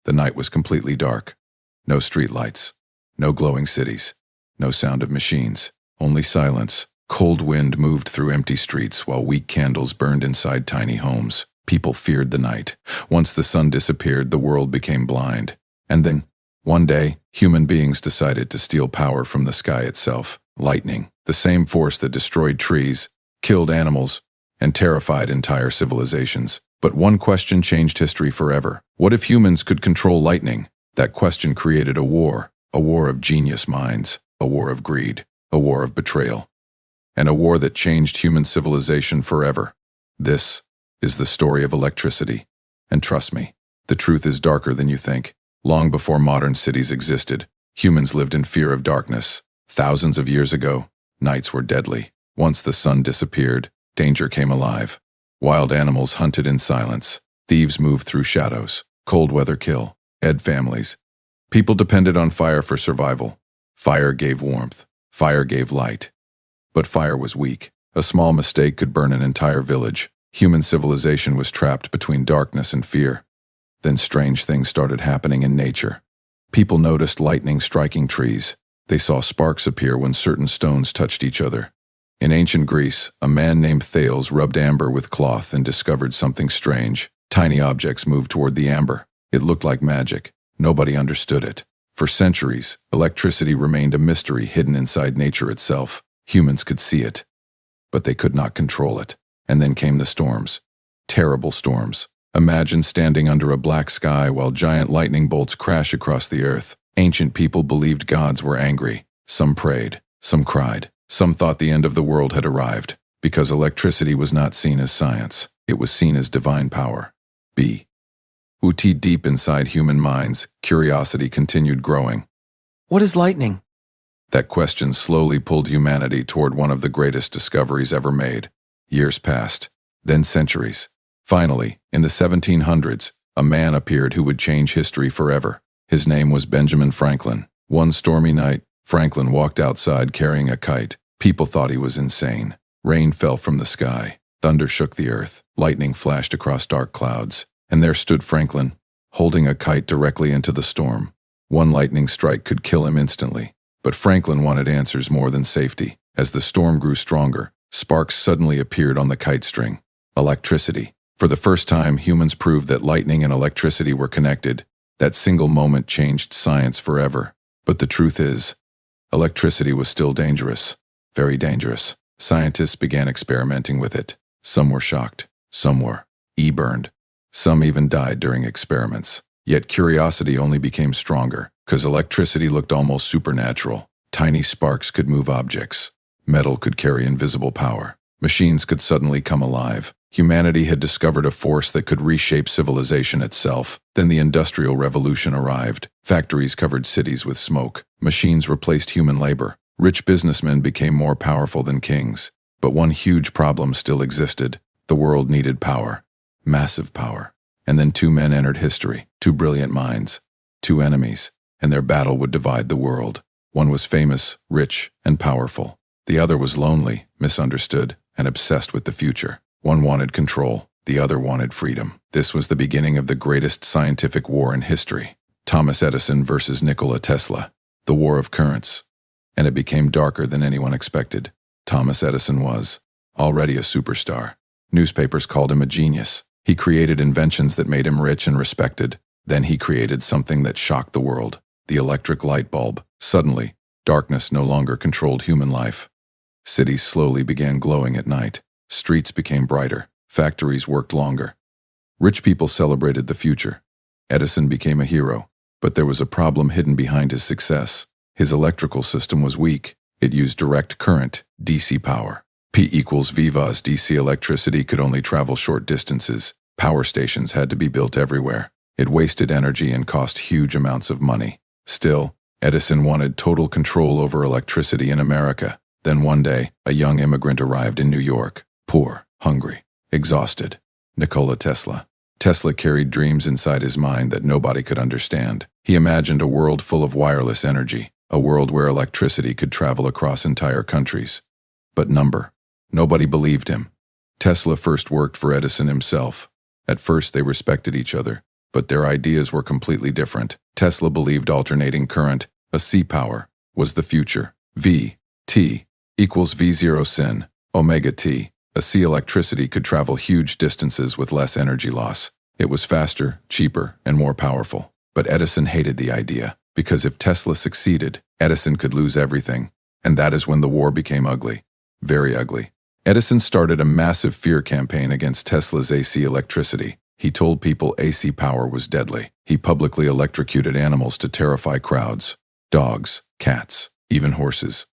The night was completely dark. No streetlights, no glowing cities, no sound of machines, only silence. Cold wind moved through empty streets while weak candles burned inside tiny homes. People feared the night. Once the sun disappeared, the world became blind. And then, one day, human beings decided to steal power from the sky itself. Lightning, the same force that destroyed trees, killed animals, and terrified entire civilizations. But one question changed history forever. What if humans could control lightning? That question created a war of genius minds, a war of greed, a war of betrayal, and a war that changed human civilization forever. This is the story of electricity. And trust me, the truth is darker than you think. Long before modern cities existed, humans lived in fear of darkness. Thousands of years ago, nights were deadly. Once the sun disappeared, danger came alive. Wild animals hunted in silence. Thieves moved through shadows. Cold weather killed families. People depended on fire for survival. Fire gave warmth. Fire gave light. But fire was weak. A small mistake could burn an entire village. Human civilization was trapped between darkness and fear. Then strange things started happening in nature. People noticed lightning striking trees. They saw sparks appear when certain stones touched each other. In ancient Greece, a man named Thales rubbed amber with cloth and discovered something strange. Tiny objects moved toward the amber. It looked like magic. Nobody understood it. For centuries, electricity remained a mystery hidden inside nature itself. Humans could see it, but they could not control it. And then came the storms. Terrible storms. Imagine standing under a black sky while giant lightning bolts crash across the earth. Ancient people believed gods were angry. Some prayed, some cried, some thought the end of the world had arrived. Because electricity was not seen as science, it was seen as divine power. Deep inside human minds, curiosity continued growing. What is lightning? That question slowly pulled humanity toward one of the greatest discoveries ever made. Years passed, then centuries. Finally, in the 1700s, a man appeared who would change history forever. His name was Benjamin Franklin. One stormy night, Franklin walked outside carrying a kite. People thought he was insane. Rain fell from the sky. Thunder shook the earth. Lightning flashed across dark clouds. And there stood Franklin, holding a kite directly into the storm. One lightning strike could kill him instantly. But Franklin wanted answers more than safety. As the storm grew stronger, sparks suddenly appeared on the kite string. Electricity. For the first time, humans proved that lightning and electricity were connected. That single moment changed science forever. But the truth is, electricity was still dangerous. Very dangerous. Scientists began experimenting with it. Some were shocked. Some were burned. Some even died during experiments. Yet curiosity only became stronger, because electricity looked almost supernatural. Tiny sparks could move objects. Metal could carry invisible power. Machines could suddenly come alive. Humanity had discovered a force that could reshape civilization itself. Then the Industrial Revolution arrived. Factories covered cities with smoke. Machines replaced human labor. Rich businessmen became more powerful than kings. But one huge problem still existed. The world needed power. Massive power. And then two men entered history. Two brilliant minds. Two enemies. And their battle would divide the world. One was famous, rich, and powerful. The other was lonely, misunderstood, and obsessed with the future. One wanted control. The other wanted freedom. This was the beginning of the greatest scientific war in history. Thomas Edison versus Nikola Tesla. The war of currents. And it became darker than anyone expected. Thomas Edison was already a superstar. Newspapers called him a genius. He created inventions that made him rich and respected. Then he created something that shocked the world. The electric light bulb. Suddenly, darkness no longer controlled human life. Cities slowly began glowing at night. Streets became brighter. Factories worked longer. Rich people celebrated the future. Edison became a hero. But there was a problem hidden behind his success. His electrical system was weak. It used direct current, DC power. P equals V VAS. DC electricity could only travel short distances. Power stations had to be built everywhere. It wasted energy and cost huge amounts of money. Still, Edison wanted total control over electricity in America. Then one day, a young immigrant arrived in New York. Poor, hungry, exhausted. Nikola Tesla. Tesla carried dreams inside his mind that nobody could understand. He imagined a world full of wireless energy, a world where electricity could travel across entire countries. But nobody believed him. Tesla first worked for Edison himself. At first they respected each other, but their ideas were completely different. Tesla believed alternating current, a C power, was the future. V, T, equals V0 sin, omega T. A C electricity could travel huge distances with less energy loss. It was faster, cheaper, and more powerful. But Edison hated the idea, because if Tesla succeeded, Edison could lose everything. And that is when the war became ugly. Very ugly. Edison started a massive fear campaign against Tesla's AC electricity. He told people AC power was deadly. He publicly electrocuted animals to terrify crowds. Dogs, cats, even horses.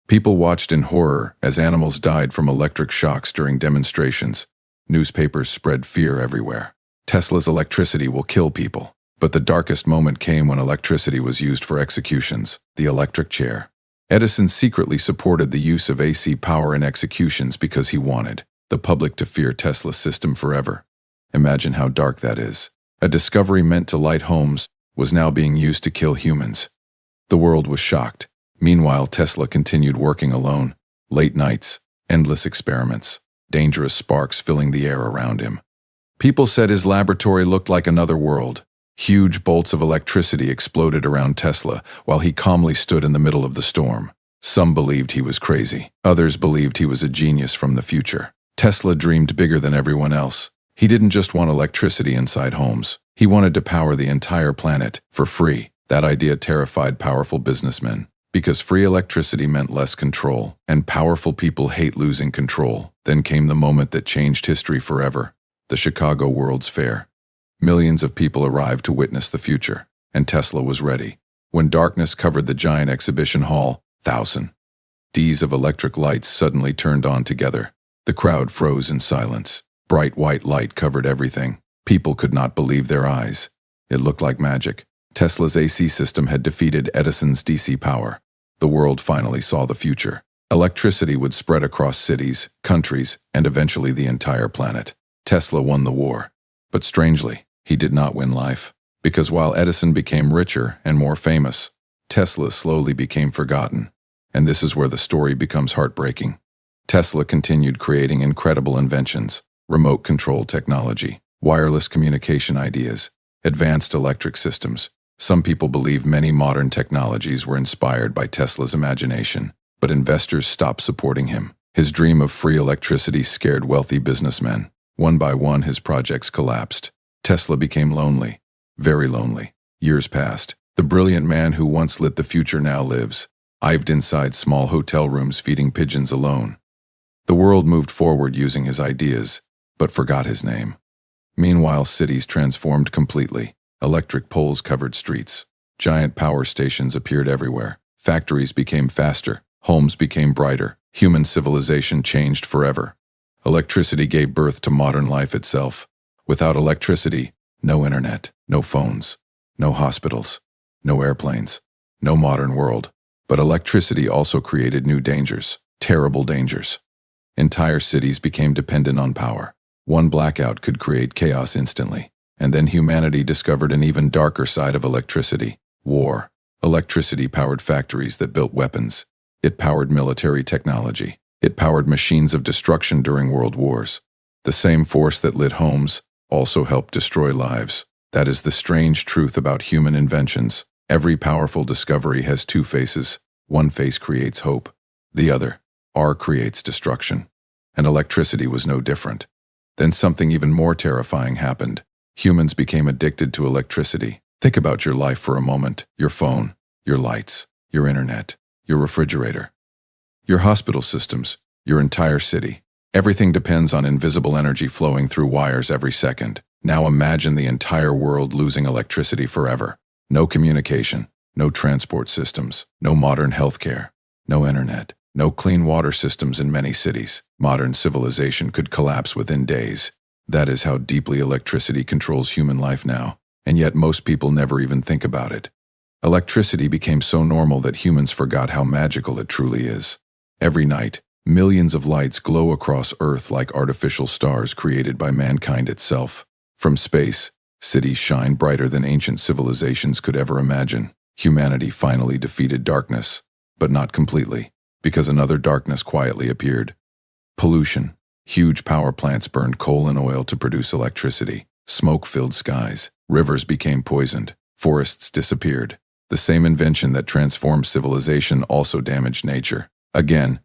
People watched in horror as animals died from electric shocks during demonstrations. Newspapers spread fear everywhere. Tesla's electricity will kill people. But the darkest moment came when electricity was used for executions, the electric chair. Edison secretly supported the use of AC power in executions because he wanted the public to fear Tesla's system forever. Imagine how dark that is. A discovery meant to light homes was now being used to kill humans. The world was shocked. Meanwhile, Tesla continued working alone. Late nights, endless experiments, dangerous sparks filling the air around him. People said his laboratory looked like another world. Huge bolts of electricity exploded around Tesla while he calmly stood in the middle of the storm. Some believed he was crazy. Others believed he was a genius from the future. Tesla dreamed bigger than everyone else. He didn't just want electricity inside homes. He wanted to power the entire planet for free. That idea terrified powerful businessmen, because free electricity meant less control, and powerful people hate losing control. Then came the moment that changed history forever, the Chicago World's Fair. Millions of people arrived to witness the future, and Tesla was ready. When darkness covered the giant exhibition hall, thousands of electric lights suddenly turned on together. The crowd froze in silence. Bright white light covered everything. People could not believe their eyes. It looked like magic. Tesla's AC system had defeated Edison's DC power. The world finally saw the future. Electricity would spread across cities, countries, and eventually the entire planet. Tesla won the war. But strangely, he did not win life. Because while Edison became richer and more famous, Tesla slowly became forgotten. And this is where the story becomes heartbreaking. Tesla continued creating incredible inventions, remote control technology, wireless communication ideas, advanced electric systems. Some people believe many modern technologies were inspired by Tesla's imagination, but investors stopped supporting him. His dream of free electricity scared wealthy businessmen. One by one, his projects collapsed. Tesla became lonely, very lonely. Years passed. The brilliant man who once lit the future now lives, ived inside small hotel rooms feeding pigeons alone. The world moved forward using his ideas, but forgot his name. Meanwhile, cities transformed completely. Electric poles covered streets. Giant power stations appeared everywhere. Factories became faster. Homes became brighter. Human civilization changed forever. Electricity gave birth to modern life itself. Without electricity, no internet, no phones, no hospitals, no airplanes, no modern world. But electricity also created new dangers, terrible dangers. Entire cities became dependent on power. One blackout could create chaos instantly. And then humanity discovered an even darker side of electricity: war. Electricity powered factories that built weapons. It powered military technology. It powered machines of destruction during world wars. The same force that lit homes also helped destroy lives. That is the strange truth about human inventions. Every powerful discovery has two faces. One face creates hope. The other, R, creates destruction. And electricity was no different. Then something even more terrifying happened. Humans became addicted to electricity. Think about your life for a moment. Your phone, your lights, your internet, your refrigerator, your hospital systems, your entire city. Everything depends on invisible energy flowing through wires every second. Now imagine the entire world losing electricity forever. No communication, no transport systems, no modern healthcare, no internet, no clean water systems in many cities. Modern civilization could collapse within days. That is how deeply electricity controls human life now, and yet most people never even think about it. Electricity became so normal that humans forgot how magical it truly is. Every night, millions of lights glow across Earth like artificial stars created by mankind itself. From space, cities shine brighter than ancient civilizations could ever imagine. Humanity finally defeated darkness, but not completely, because another darkness quietly appeared. Pollution. Huge power plants burned coal and oil to produce electricity. Smoke filled skies. Rivers became poisoned. Forests disappeared. The same invention that transformed civilization also damaged nature. Again,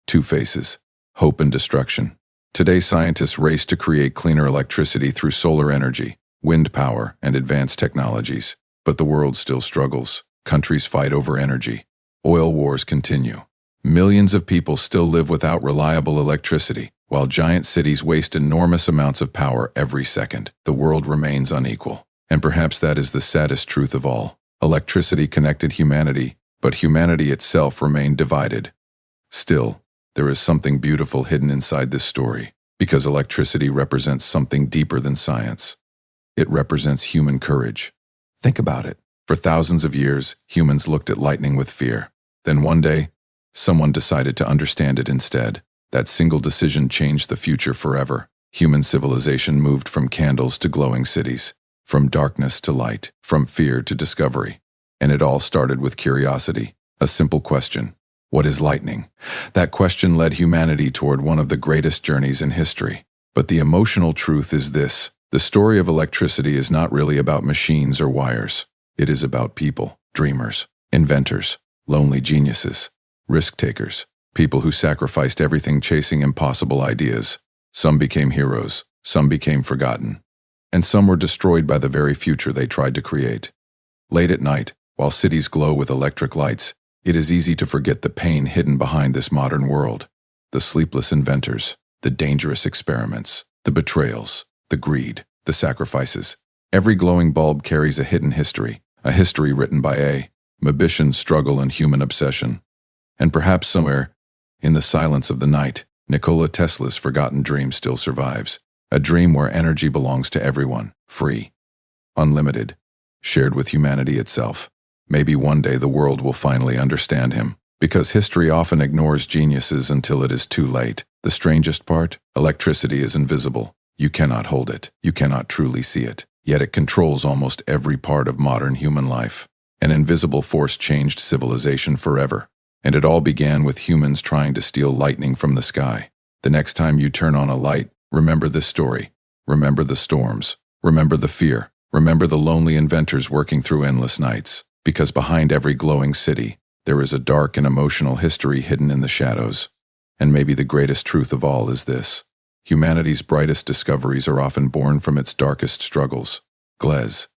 two faces, hope and destruction. Today, scientists race to create cleaner electricity through solar energy, wind power, and advanced technologies. But the world still struggles. Countries fight over energy. Oil wars continue. Millions of people still live without reliable electricity, while giant cities waste enormous amounts of power every second. The world remains unequal. And perhaps that is the saddest truth of all. Electricity connected humanity, but humanity itself remained divided. Still, there is something beautiful hidden inside this story, because electricity represents something deeper than science. It represents human courage. Think about it. For thousands of years, humans looked at lightning with fear. Then one day, someone decided to understand it instead. That single decision changed the future forever. Human civilization moved from candles to glowing cities, from darkness to light, from fear to discovery. And it all started with curiosity, a simple question. What is lightning? That question led humanity toward one of the greatest journeys in history. But the emotional truth is this: the story of electricity is not really about machines or wires. It is about people, dreamers, inventors, lonely geniuses, risk-takers, people who sacrificed everything chasing impossible ideas. Some became heroes, some became forgotten, and some were destroyed by the very future they tried to create. Late at night, while cities glow with electric lights, it is easy to forget the pain hidden behind this modern world. The sleepless inventors, the dangerous experiments, the betrayals, the greed, the sacrifices. Every glowing bulb carries a hidden history, a history written by ambition, struggle, and human obsession. And perhaps somewhere, in the silence of the night, Nikola Tesla's forgotten dream still survives. A dream where energy belongs to everyone, free, unlimited, shared with humanity itself. Maybe one day the world will finally understand him, because history often ignores geniuses until it is too late. The strangest part? Electricity is invisible. You cannot hold it. You cannot truly see it. Yet it controls almost every part of modern human life. An invisible force changed civilization forever. And it all began with humans trying to steal lightning from the sky. The next time you turn on a light, remember this story. Remember the storms. Remember the fear. Remember the lonely inventors working through endless nights. Because behind every glowing city, there is a dark and emotional history hidden in the shadows. And maybe the greatest truth of all is this: humanity's brightest discoveries are often born from its darkest struggles. Glez.